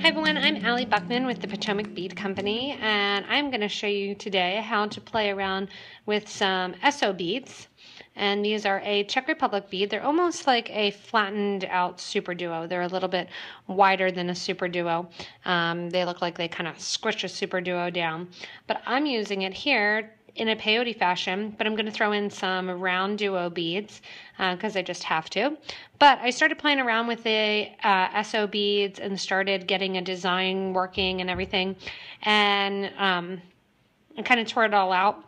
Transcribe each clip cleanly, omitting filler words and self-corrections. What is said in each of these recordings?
Hi everyone, I'm Allie Buchman with the Potomac Bead Company, and I'm going to show you today how to play around with some SO beads. And these are a Czech Republic bead. They're almost like a flattened out SuperDuo. They're a little bit wider than a SuperDuo. They look like they kind of squish a SuperDuo down. But I'm using it here in a peyote fashion, but I'm going to throw in some RounDuo beads because I just have to. But I started playing around with the SO beads and started getting a design working and everything, and I kind of tore it all out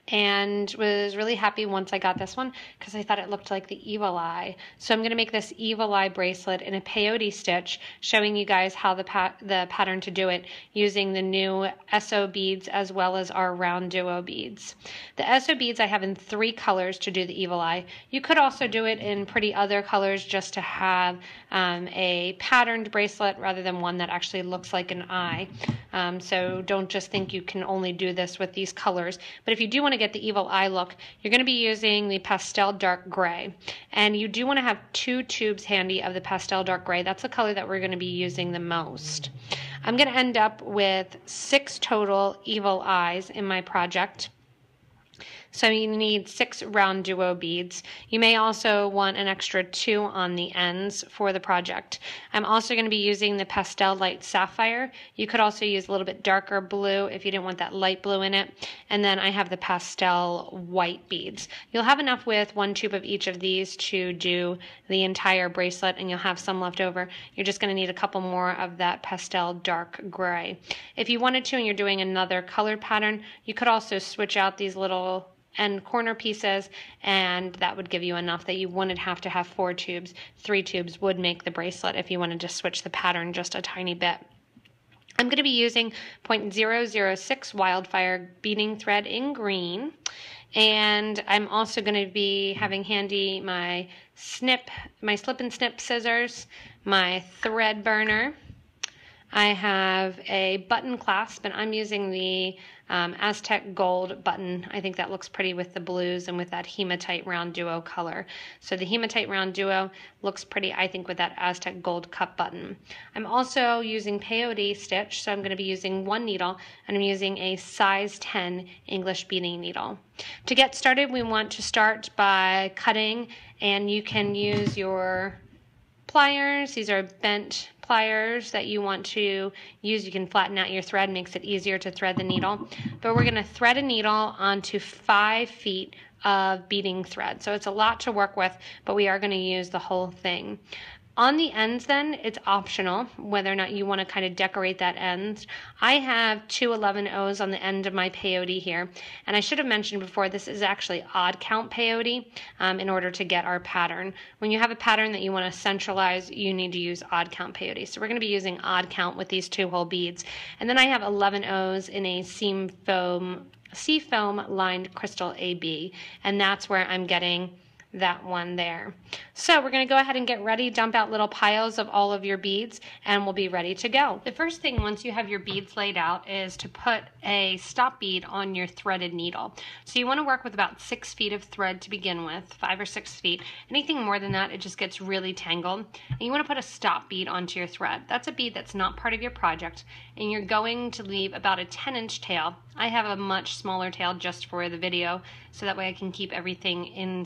and was really happy once I got this one because I thought it looked like the evil eye. So I'm going to make this evil eye bracelet in a peyote stitch, showing you guys how the pattern to do it using the new SO beads as well as our RounDuo beads. The SO beads I have in 3 colors to do the evil eye. You could also do it in pretty other colors just to have a patterned bracelet rather than one that actually looks like an eye. So don't just think you can only do this with these colors. But if you do want to get the evil eye look, you're going to be using the pastel dark gray. And you do want to have 2 tubes handy of the pastel dark gray. That's the color that we're going to be using the most. I'm going to end up with 6 total evil eyes in my project. So you need 6 RounDuo beads. You may also want an extra 2 on the ends for the project. I'm also going to be using the pastel light sapphire. You could also use a little bit darker blue if you didn't want that light blue in it. And then I have the pastel white beads. You'll have enough with 1 tube of each of these to do the entire bracelet, and you'll have some left over. You're just going to need a couple more of that pastel dark gray. If you wanted to and you're doing another colored pattern, you could also switch out these little end corner pieces, and that would give you enough that you wouldn't have to have 4 tubes. 3 tubes would make the bracelet if you wanted to switch the pattern just a tiny bit. I'm going to be using 0.006 wildfire beading thread in green, and I'm also going to be having handy my slip and snip scissors, my thread burner. I have a button clasp, and I'm using the Aztec gold button. I think that looks pretty with the blues and with that Hematite RounDuo color. So the Hematite RounDuo looks pretty, I think, with that Aztec gold cup button. I'm also using peyote stitch, so I'm going to be using 1 needle, and I'm using a size 10 English beading needle. To get started, we want to start by cutting, and you can use your pliers. These are bent pliers that you want to use. You can flatten out your thread, makes it easier to thread the needle. But we're going to thread a needle onto 5 feet of beading thread. So it's a lot to work with, but we are going to use the whole thing. On the ends then, it's optional whether or not you want to kind of decorate that end. I have 2 11-O's on the end of my peyote here, and I should have mentioned before, this is actually odd count peyote in order to get our pattern. When you have a pattern that you want to centralize, you need to use odd count peyote. So we're going to be using odd count with these 2 whole beads. And then I have 11-O's in a seafoam lined crystal AB, and that's where I'm getting that one there. So we're going to go ahead and get ready, dump out little piles of all of your beads, and we'll be ready to go. The first thing once you have your beads laid out is to put a stop bead on your threaded needle. So you want to work with about 6 feet of thread to begin with, 5 or 6 feet. Anything more than that, it just gets really tangled. And you want to put a stop bead onto your thread. That's a bead that's not part of your project, and you're going to leave about a 10-inch tail. I have a much smaller tail just for the video, so that way I can keep everything in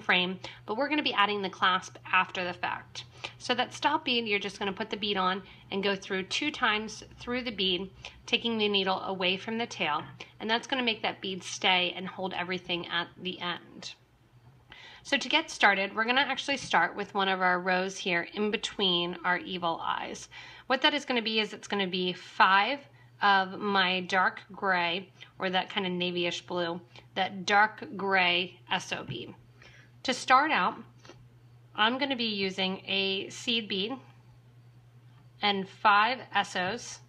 frame, but we're going to be adding the clasp after the fact. So that stop bead, you're just going to put the bead on and go through 2 times through the bead, taking the needle away from the tail, and that's going to make that bead stay and hold everything at the end. So to get started, we're going to actually start with one of our rows here in between our evil eyes. What that is going to be is it's going to be 5 of my dark gray, or that kind of navyish blue, that dark gray SO bead. To start out, I'm going to be using a seed bead and 5 SOs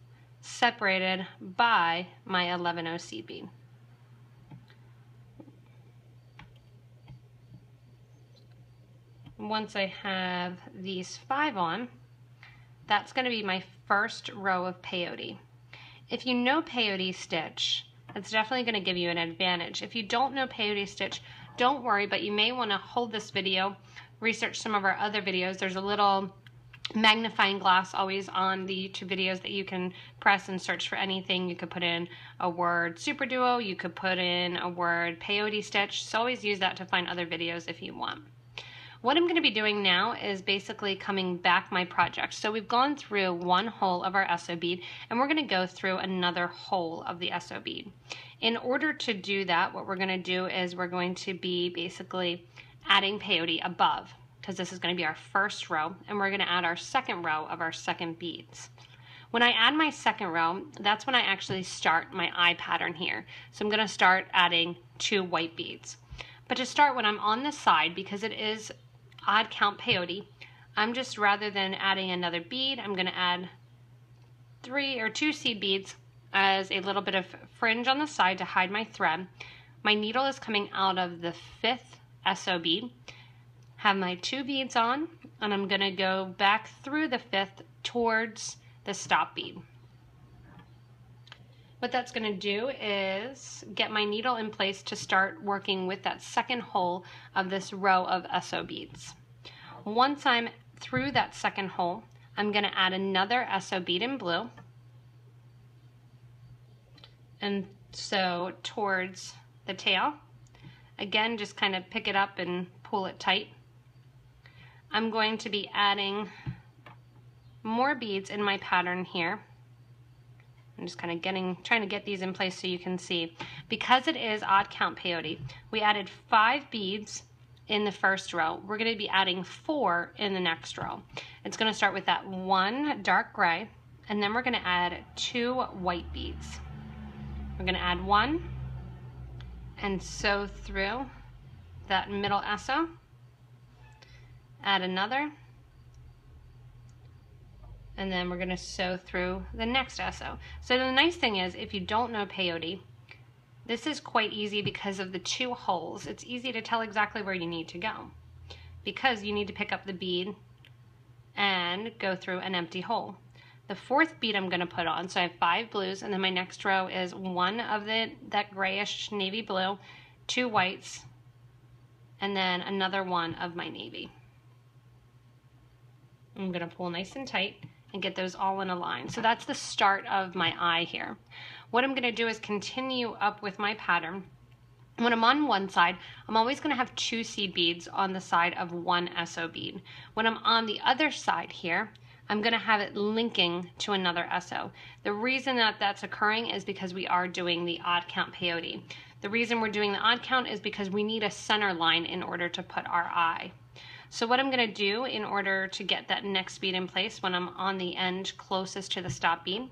separated by my 11-O seed bead. Once I have these 5 on, that's going to be my first row of peyote. If you know peyote stitch, that's definitely going to give you an advantage. If you don't know peyote stitch, don't worry, but you may want to hold this video, research some of our other videos. There's a little magnifying glass always on the YouTube videos that you can press and search for anything. You could put in a word SuperDuo, you could put in a word peyote stitch, so always use that to find other videos if you want. What I'm going to be doing now is basically coming back my project. So we've gone through one hole of our SO bead, and we're going to go through another hole of the SO bead. In order to do that, what we're going to do is we're going to be basically adding peyote above, because this is going to be our first row, and we're going to add our second row of our second beads. When I add my second row, that's when I actually start my eye pattern here. So I'm going to start adding 2 white beads. But to start, when I'm on the side, because it is odd count peyote, I'm just, rather than adding another bead, I'm going to add 2 seed beads as a little bit of fringe on the side to hide my thread. My needle is coming out of the 5th SO bead. Have my 2 beads on, and I'm going to go back through the 5th towards the stop bead. What that's going to do is get my needle in place to start working with that second hole of this row of SO beads. Once I'm through that second hole, I'm going to add another SO bead in blue, and so towards the tail. Again, just kind of pick it up and pull it tight. I'm going to be adding more beads in my pattern here. I'm just kind of trying to get these in place so you can see. Because it is odd count peyote, we added 5 beads in the first row. We're going to be adding 4 in the next row. It's going to start with that 1 dark gray, and then we're going to add 2 white beads. We're going to add 1 and sew through that middle SO. Add another, and then we're going to sew through the next SO. So the nice thing is, if you don't know peyote, this is quite easy because of the 2 holes. It's easy to tell exactly where you need to go, because you need to pick up the bead and go through an empty hole. The 4th bead I'm going to put on, so I have 5 blues, and then my next row is 1 of that grayish navy blue, 2 whites, and then another 1 of my navy. I'm going to pull nice and tight and get those all in a line. So that's the start of my eye here. What I'm going to do is continue up with my pattern. When I'm on one side, I'm always going to have 2 seed beads on the side of 1 SO bead. When I'm on the other side here, I'm going to have it linking to another SO. The reason that that's occurring is because we are doing the odd count peyote. The reason we're doing the odd count is because we need a center line in order to put our eye. So what I'm going to do in order to get that next bead in place when I'm on the end closest to the stop bead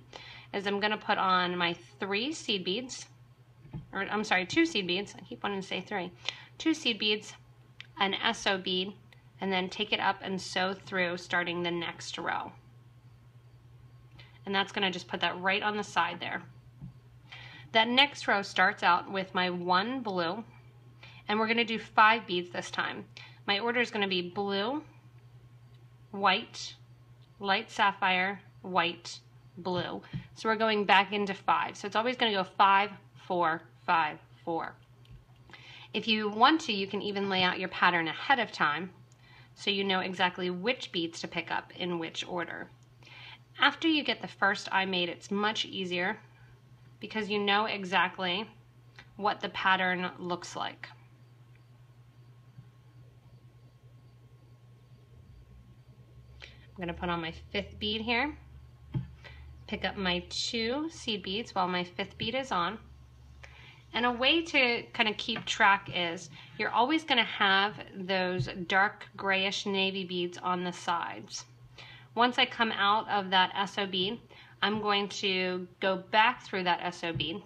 is I'm going to put on my 2 seed beads, I keep wanting to say 3. 2 seed beads, an SO bead, and then take it up and sew through starting the next row. And that's going to just put that right on the side there. That next row starts out with my 1 blue, and we're going to do 5 beads this time. My order is going to be blue, white, light sapphire, white, blue. So we're going back into 5. So it's always going to go 5, 4, 5, 4. If you want to, you can even lay out your pattern ahead of time so you know exactly which beads to pick up in which order. After you get the first eye made, it's much easier because you know exactly what the pattern looks like. I'm going to put on my 5th bead here, pick up my 2 seed beads while my 5th bead is on. And a way to kind of keep track is you're always going to have those dark grayish navy beads on the sides. Once I come out of that SO bead, I'm going to go back through that SO bead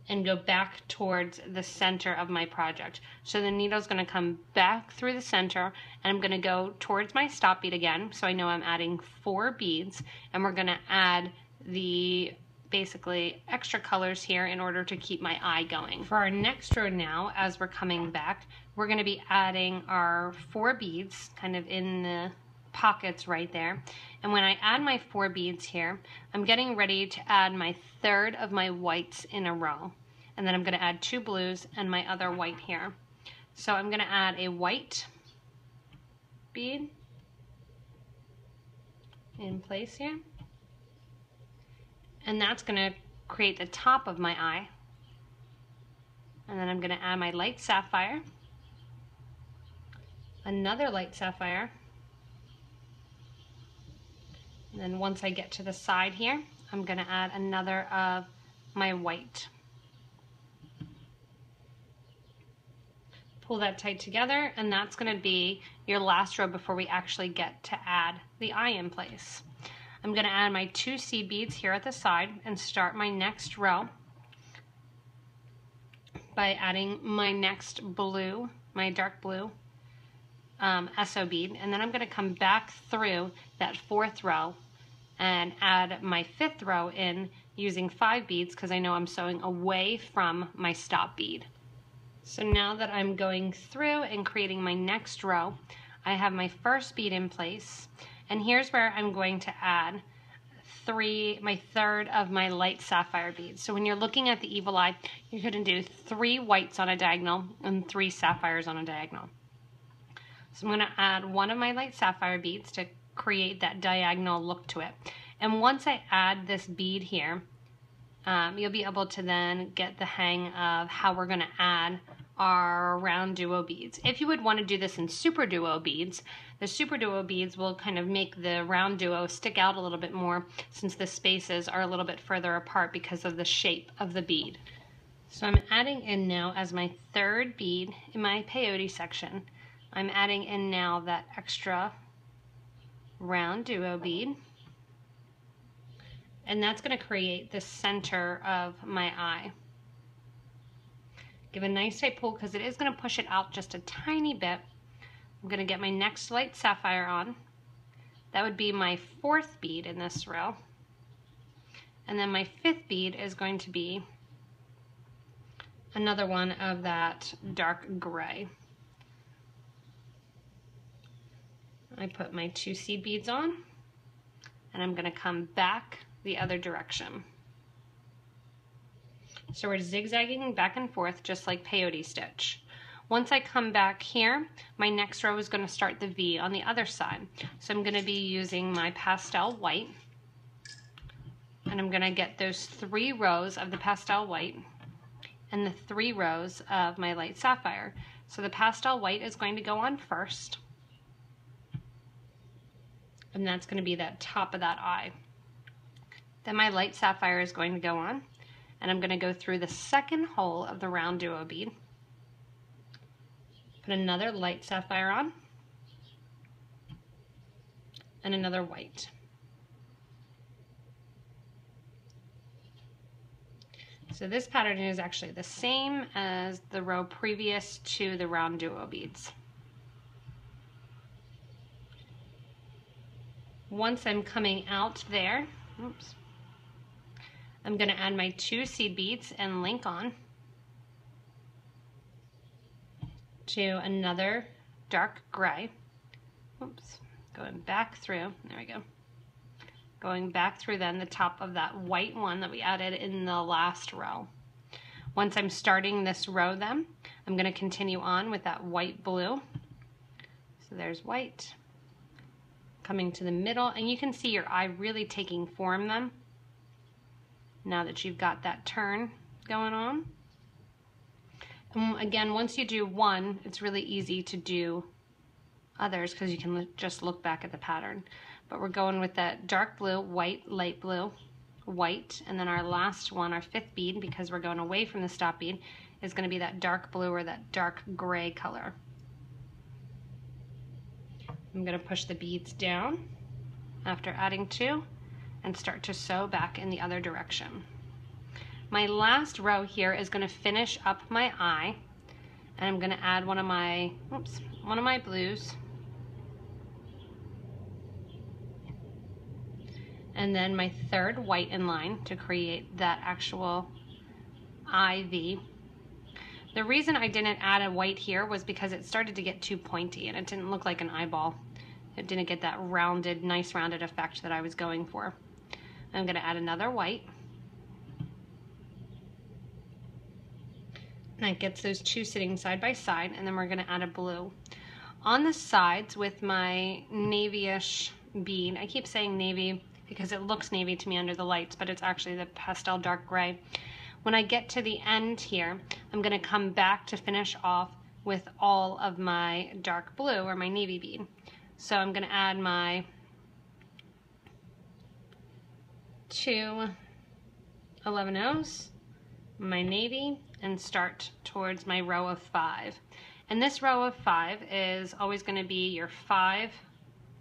and go back towards the center of my project. So the needle's going to come back through the center, and I'm going to go towards my stop bead again, so I know I'm adding 4 beads, and we're going to add the basically extra colors here in order to keep my eye going. For our next row now, as we're coming back, we're going to be adding our 4 beads kind of in the pockets right there. And when I add my 4 beads here, I'm getting ready to add my 3rd of my whites in a row. And then I'm going to add 2 blues and my other white here. So I'm going to add a white, bead in place here. And that's going to create the top of my eye. And then I'm going to add my light sapphire, another light sapphire, and then once I get to the side here, I'm going to add another of my white. Pull that tight together, and that's going to be your last row before we actually get to add the eye in place. I'm going to add my 2 seed beads here at the side and start my next row by adding my next blue, my dark blue SO bead, and then I'm going to come back through that 4th row and add my 5th row in using 5 beads because I know I'm sewing away from my stop bead. So now that I'm going through and creating my next row, I have my first bead in place, and here's where I'm going to add my 3rd of my light sapphire beads. So when you're looking at the evil eye, you're going to do 3 whites on a diagonal and 3 sapphires on a diagonal. So I'm going to add 1 of my light sapphire beads to create that diagonal look to it. And once I add this bead here, you'll be able to then get the hang of how we're going to add our RounDuo beads. If you would want to do this in SuperDuo beads, the SuperDuo beads will kind of make the RounDuo stick out a little bit more since the spaces are a little bit further apart because of the shape of the bead. So I'm adding in now as my 3rd bead in my peyote section, I'm adding in now that extra RounDuo bead. And that's going to create the center of my eye. Give a nice tight pull because it is going to push it out just a tiny bit. I'm going to get my next light sapphire on. That would be my 4th bead in this row. And then my 5th bead is going to be another one of that dark gray. I put my 2 seed beads on, and I'm going to come back the other direction. So we're zigzagging back and forth just like peyote stitch. Once I come back here, my next row is going to start the V on the other side. So I'm going to be using my pastel white, and I'm going to get those 3 rows of the pastel white and the 3 rows of my light sapphire. So the pastel white is going to go on first, and that's going to be that top of that eye. Then my light sapphire is going to go on, and I'm going to go through the 2nd hole of the RounDuo bead, put another light sapphire on, and another white. So this pattern is actually the same as the row previous to the RounDuo beads. Once I'm coming out there, oops, I'm going to add my 2 seed beads and link on to another dark gray. Oops, going back through, there we go. Going back through then the top of that white one that we added in the last row. Once I'm starting this row then, I'm going to continue on with that white blue. So there's white, coming to the middle, and you can see your eye really taking form then, now that you've got that turn going on. And again, once you do one, it's really easy to do others because you can just look back at the pattern. But we're going with that dark blue, white, light blue, white, and then our last one, our 5th bead, because we're going away from the stop bead, is going to be that dark blue or that dark gray color. I'm going to push the beads down after adding 2 and start to sew back in the other direction. My last row here is going to finish up my eye, and I'm going to add one of my blues, and then my 3rd white in line to create that actual IV. The reason I didn't add a white here was because it started to get too pointy and it didn't look like an eyeball. It didn't get that rounded, nice rounded effect that I was going for. I'm going to add another white. That gets those 2 sitting side by side, and then we're going to add a blue. on the sides with my navy-ish bead. I keep saying navy because it looks navy to me under the lights, but it's actually the pastel dark gray. When I get to the end here, I'm going to come back to finish off with all of my dark blue or my navy bead. So I'm going to add my 2 11-0s, my navy, and start towards my row of 5. And this row of 5 is always going to be your 5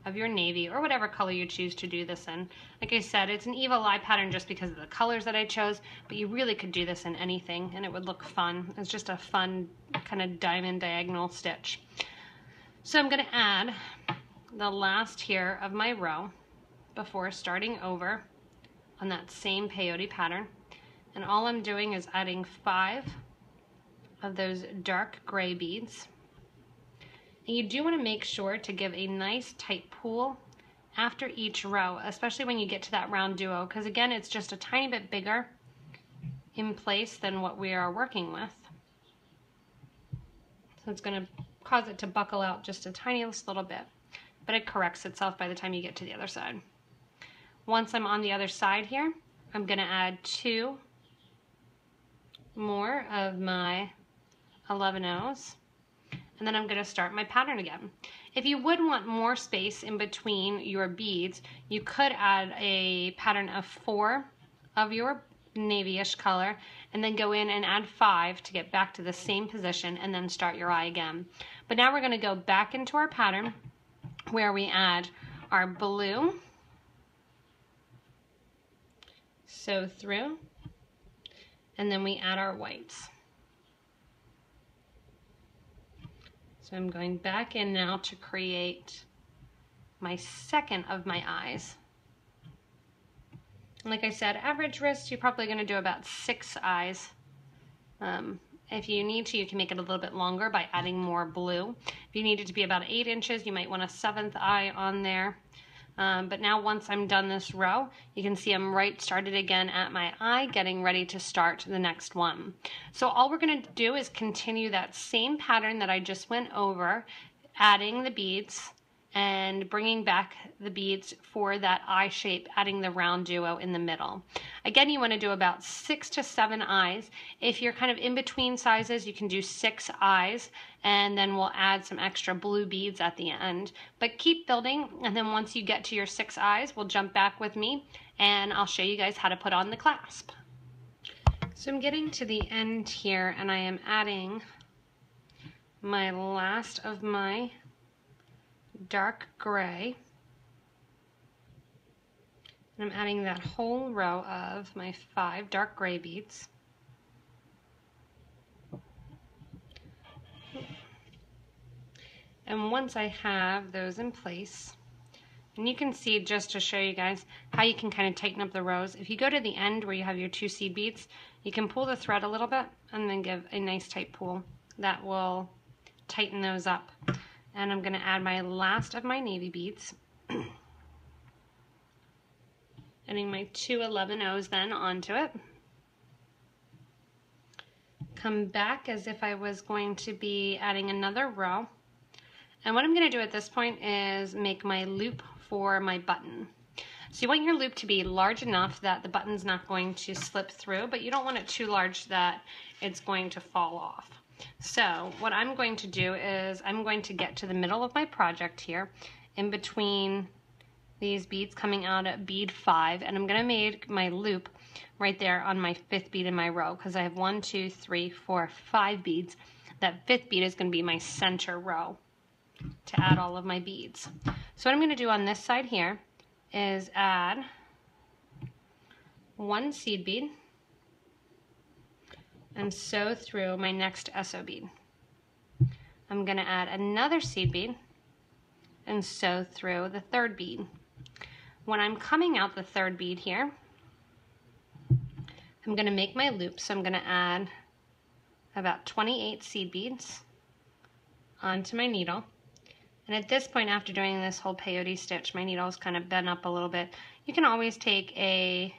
of your navy, or whatever color you choose to do this in. Like I said, it's an evil eye pattern just because of the colors that I chose, but you really could do this in anything and it would look fun. It's just a fun kind of diamond diagonal stitch. So I'm going to add the last here of my row before starting over on that same peyote pattern. And all I'm doing is adding 5 of those dark gray beads. And you do want to make sure to give a nice tight pull after each row, especially when you get to that RounDuo, because again, it's just a tiny bit bigger in place than what we are working with. So it's going to cause it to buckle out just a tiniest little bit, but it corrects itself by the time you get to the other side. Once I'm on the other side here, I'm going to add 2 more of my 11-0s. And then I'm going to start my pattern again. If you would want more space in between your beads, you could add a pattern of 4 of your navy-ish color and then go in and add 5 to get back to the same position and then start your eye again. But now we're going to go back into our pattern where we add our blue, sew through, and then we add our whites. So I'm going back in now to create my second of my eyes. And like I said, average wrist, you're probably going to do about 6 eyes. If you need to, you can make it a little bit longer by adding more blue. If you need it to be about 8 inches, you might want a 7th eye on there. But now once I'm done this row, you can see I'm right started again at my eye, getting ready to start the next one. So all we're going to do is continue that same pattern that I just went over, adding the beads and bringing back the beads for that eye shape, adding the RounDuo in the middle. Again, you want to do about 6 to 7 eyes. If you're kind of in between sizes, you can do 6 eyes, and then we'll add some extra blue beads at the end. But keep building, and then once you get to your 6 eyes, we'll jump back with me, and I'll show you guys how to put on the clasp. So I'm getting to the end here, and I am adding my last of my dark gray, and I'm adding that whole row of my 5 dark gray beads. And once I have those in place, and you can see, just to show you guys how you can kind of tighten up the rows, if you go to the end where you have your 2 seed beads, you can pull the thread a little bit and then give a nice tight pull. That will tighten those up. And I'm going to add my last of my navy beads. Adding my 2 11-0s then onto it. Come back as if I was going to be adding another row. And what I'm going to do at this point is make my loop for my button. So you want your loop to be large enough that the button's not going to slip through, but you don't want it too large that it's going to fall off. So what I'm going to do is I'm going to get to the middle of my project here, in between these beads coming out at bead 5, and I'm going to make my loop right there on my 5th bead in my row, because I have 1, 2, 3, 4, 5 beads. That 5th bead is going to be my center row to add all of my beads. So what I'm going to do on this side here is add 1 seed bead and sew through my next SO bead. I'm going to add another seed bead and sew through the 3rd bead. When I'm coming out the 3rd bead here, I'm going to make my loop, so I'm going to add about 28 seed beads onto my needle. And at this point, after doing this whole peyote stitch, my needle is kind of bent up a little bit. You can always take a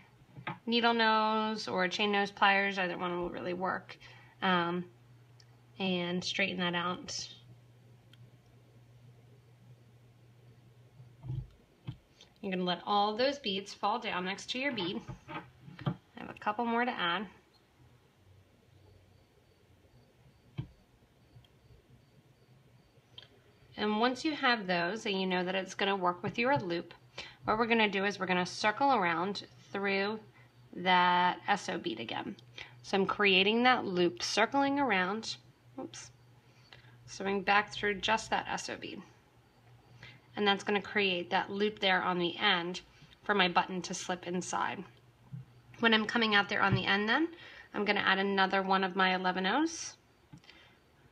needle nose or chain nose pliers, either one will really work, and straighten that out. You're gonna let all those beads fall down next to your bead. I have a couple more to add. And once you have those and you know that it's gonna work with your loop, what we're gonna do is we're gonna circle around through that SO bead again. So I'm creating that loop, circling around, oops, sewing back through just that SO bead. And that's gonna create that loop there on the end for my button to slip inside. When I'm coming out there on the end then, I'm gonna add another one of my 11 O's.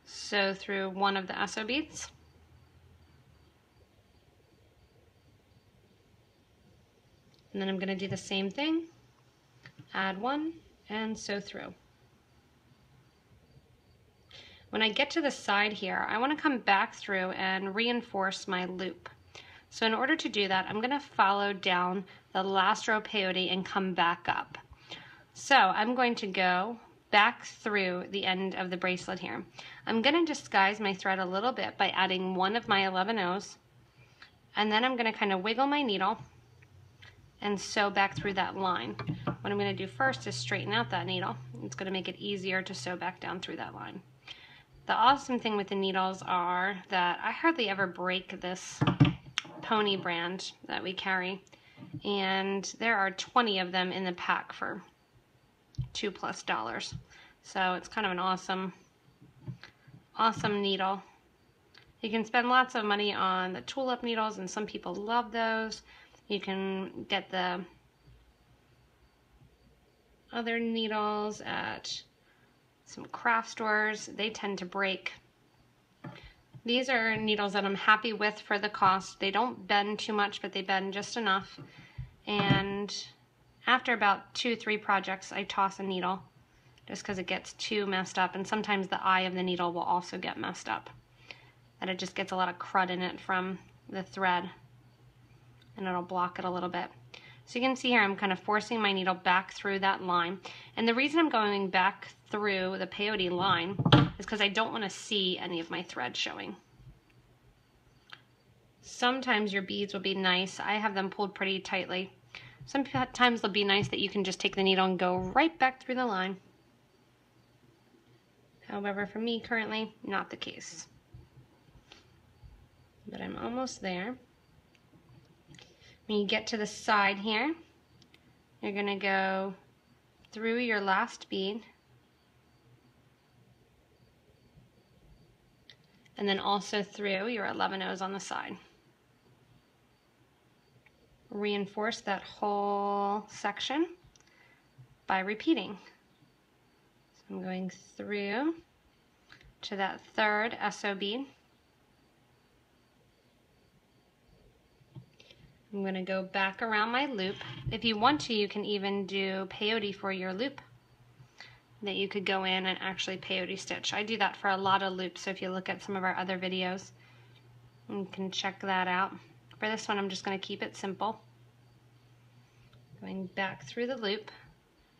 Sew through one of the SO beads. And then I'm gonna do the same thing, add one and sew through. When I get to the side here, I wanna come back through and reinforce my loop. So in order to do that, I'm gonna follow down the last row peyote and come back up. So I'm going to go back through the end of the bracelet here. I'm gonna disguise my thread a little bit by adding one of my 11 O's, and then I'm gonna kind of wiggle my needle and sew back through that line. What I'm gonna do first is straighten out that needle. It's gonna make it easier to sew back down through that line. The awesome thing with the needles are that I hardly ever break this pony brand that we carry, and there are 20 of them in the pack for $2+. So it's kind of an awesome needle. You can spend lots of money on the tulip needles, and some people love those. You can get the other needles at some craft stores. They tend to break. These are needles that I'm happy with for the cost. They don't bend too much, but they bend just enough. And after about 2-3 projects, I toss a needle just because it gets too messed up. And sometimes the eye of the needle will also get messed up. And it just gets a lot of crud in it from the thread, and it'll block it a little bit. So you can see here I'm kind of forcing my needle back through that line. And the reason I'm going back through the peyote line is because I don't want to see any of my thread showing. Sometimes your beads will be nice. I have them pulled pretty tightly. Sometimes they'll be nice that you can just take the needle and go right back through the line. However, for me currently, not the case. But I'm almost there. When you get to the side here, you're gonna go through your last bead, and then also through your 11 O's on the side. Reinforce that whole section by repeating. So I'm going through to that third SO bead. I'm going to go back around my loop. If you want to, you can even do peyote for your loop, that you could go in and actually peyote stitch. I do that for a lot of loops, so if you look at some of our other videos, you can check that out. For this one, I'm just going to keep it simple. Going back through the loop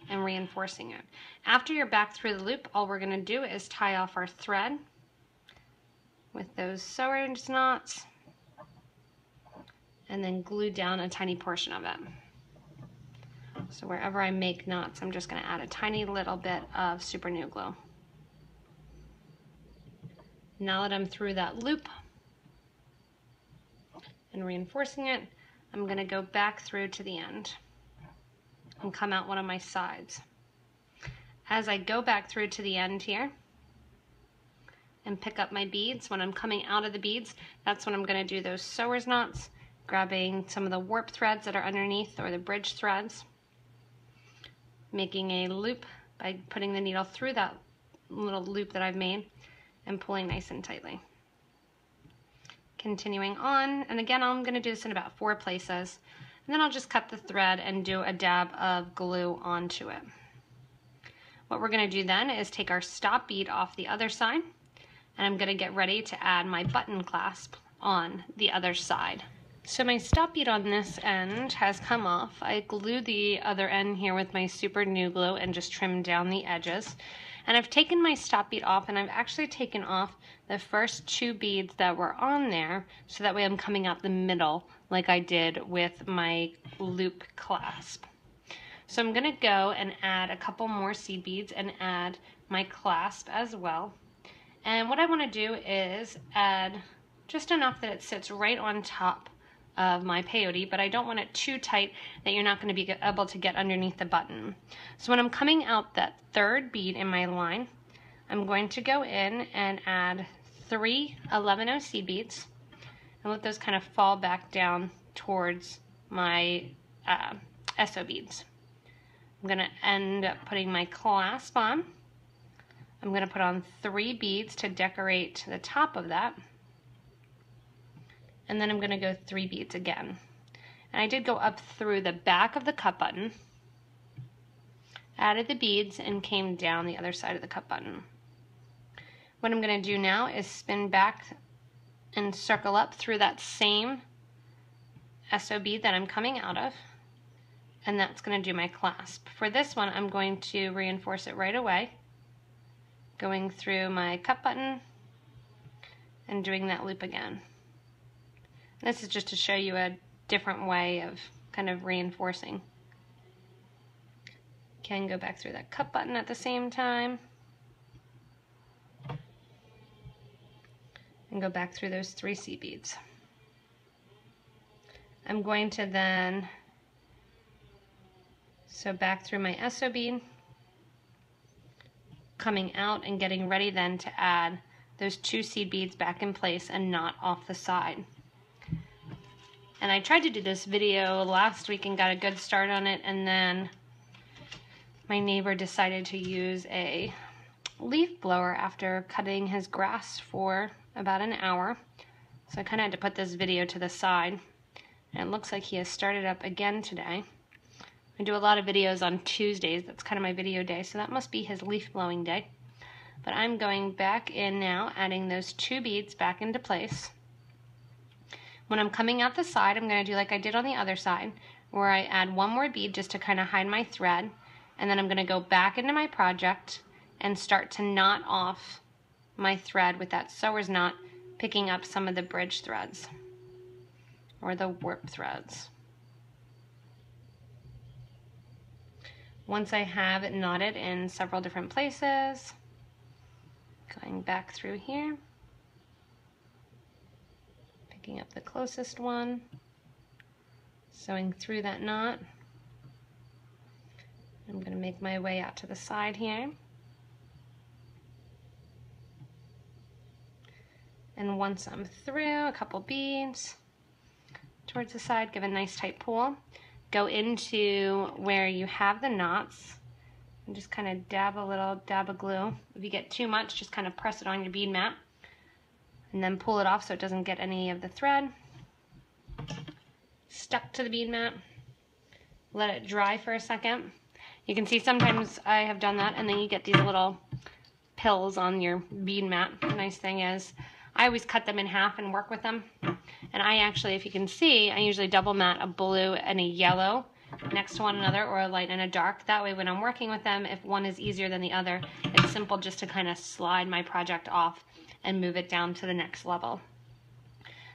and reinforcing it. After you're back through the loop, all we're going to do is tie off our thread with those sewerage knots, and then glue down a tiny portion of it. So wherever I make knots, I'm just gonna add a tiny little bit of SuperDuo glue. Now that I'm through that loop and reinforcing it, I'm gonna go back through to the end and come out one of my sides. As I go back through to the end here and pick up my beads, when I'm coming out of the beads, that's when I'm gonna do those sewer's knots, grabbing some of the warp threads that are underneath, or the bridge threads, making a loop by putting the needle through that little loop that I've made and pulling nice and tightly. Continuing on, and again I'm going to do this in about 4 places, and then I'll just cut the thread and do a dab of glue onto it. What we're going to do then is take our stop bead off the other side, and I'm going to get ready to add my button clasp on the other side. So my stop bead on this end has come off. I glued the other end here with my SuperDuo glue and just trimmed down the edges. And I've taken my stop bead off, and I've actually taken off the first 2 beads that were on there, so that way I'm coming out the middle like I did with my loop clasp. So I'm gonna go and add a couple more seed beads and add my clasp as well. And what I wanna do is add just enough that it sits right on top of my peyote, but I don't want it too tight that you're not gonna be able to get underneath the button. So when I'm coming out that 3rd bead in my line, I'm going to go in and add 3 11-0 seed beads and let those kind of fall back down towards my SO beads. I'm going to end up putting my clasp on. I'm going to put on 3 beads to decorate the top of that. And then I'm going to go 3 beads again. And I did go up through the back of the cup button, added the beads, and came down the other side of the cup button. What I'm going to do now is spin back and circle up through that same SO bead that I'm coming out of. And that's going to do my clasp. For this one, I'm going to reinforce it right away, going through my cup button and doing that loop again. This is just to show you a different way of kind of reinforcing. Can go back through that cup button at the same time and go back through those 3 seed beads. I'm going to then sew back through my SO bead, coming out and getting ready then to add those 2 seed beads back in place and not off the side. And I tried to do this video last week and got a good start on it, and then my neighbor decided to use a leaf blower after cutting his grass for about an hour. So I kind of had to put this video to the side. And it looks like he has started up again today. I do a lot of videos on Tuesdays. That's kind of my video day, so that must be his leaf blowing day. But I'm going back in now, adding those 2 beads back into place. When I'm coming out the side, I'm going to do like I did on the other side, where I add 1 more bead just to kind of hide my thread, and then I'm going to go back into my project and start to knot off my thread with that sewer's knot, picking up some of the bridge threads or the warp threads. Once I have it knotted in several different places, going back through here, picking up the closest one, sewing through that knot. I'm going to make my way out to the side here. And once I'm through, a couple beads towards the side, give a nice tight pull. Go into where you have the knots and just kind of dab a little dab of glue. If you get too much, just kind of press it on your bead mat and then pull it off so it doesn't get any of the thread stuck to the bead mat. Let it dry for a second. You can see sometimes I have done that and then you get these little pills on your bead mat. The nice thing is I always cut them in half and work with them. And I actually, if you can see, I usually double mat a blue and a yellow next to one another, or a light and a dark. That way when I'm working with them, if one is easier than the other, it's simple just to kind of slide my project off and move it down to the next level.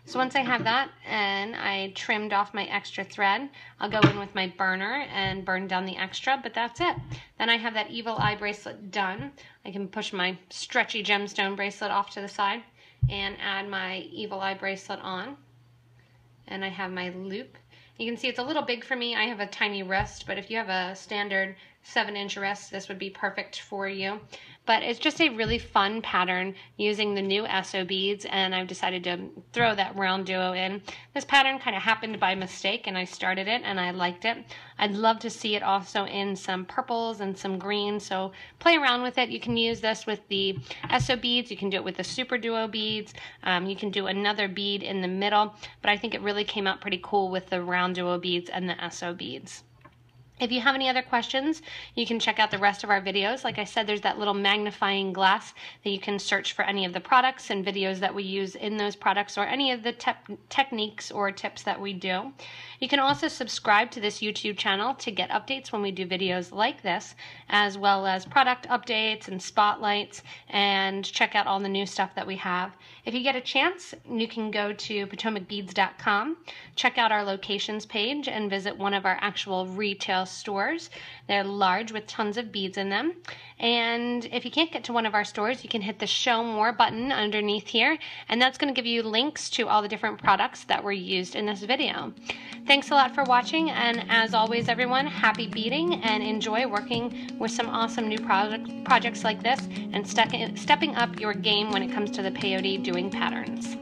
So once I have that and I trimmed off my extra thread, I'll go in with my burner and burn down the extra, but that's it. Then I have that evil eye bracelet done. I can push my stretchy gemstone bracelet off to the side and add my evil eye bracelet on. And I have my loop. You can see it's a little big for me. I have a tiny wrist, but if you have a standard 7-inch wrist, this would be perfect for you. But it's just a really fun pattern using the new SO beads, and I've decided to throw that RounDuo in. This pattern kind of happened by mistake, and I started it, and I liked it. I'd love to see it also in some purples and some greens, so play around with it. You can use this with the SO beads. You can do it with the SuperDuo beads. You can do another bead in the middle, but I think it really came out pretty cool with the RounDuo beads and the SO beads. If you have any other questions, you can check out the rest of our videos. Like I said, there's that little magnifying glass that you can search for any of the products and videos that we use in those products, or any of the techniques or tips that we do. You can also subscribe to this YouTube channel to get updates when we do videos like this, as well as product updates and spotlights, and check out all the new stuff that we have. If you get a chance, you can go to PotomacBeads.com, check out our locations page, and visit one of our actual retail stores. They're large with tons of beads in them. And if you can't get to one of our stores, you can hit the Show More button underneath here, and that's going to give you links to all the different products that were used in this video. Thanks a lot for watching, and as always, everyone, happy beading and enjoy working with some awesome new projects like this and stepping up your game when it comes to the peyote doing patterns.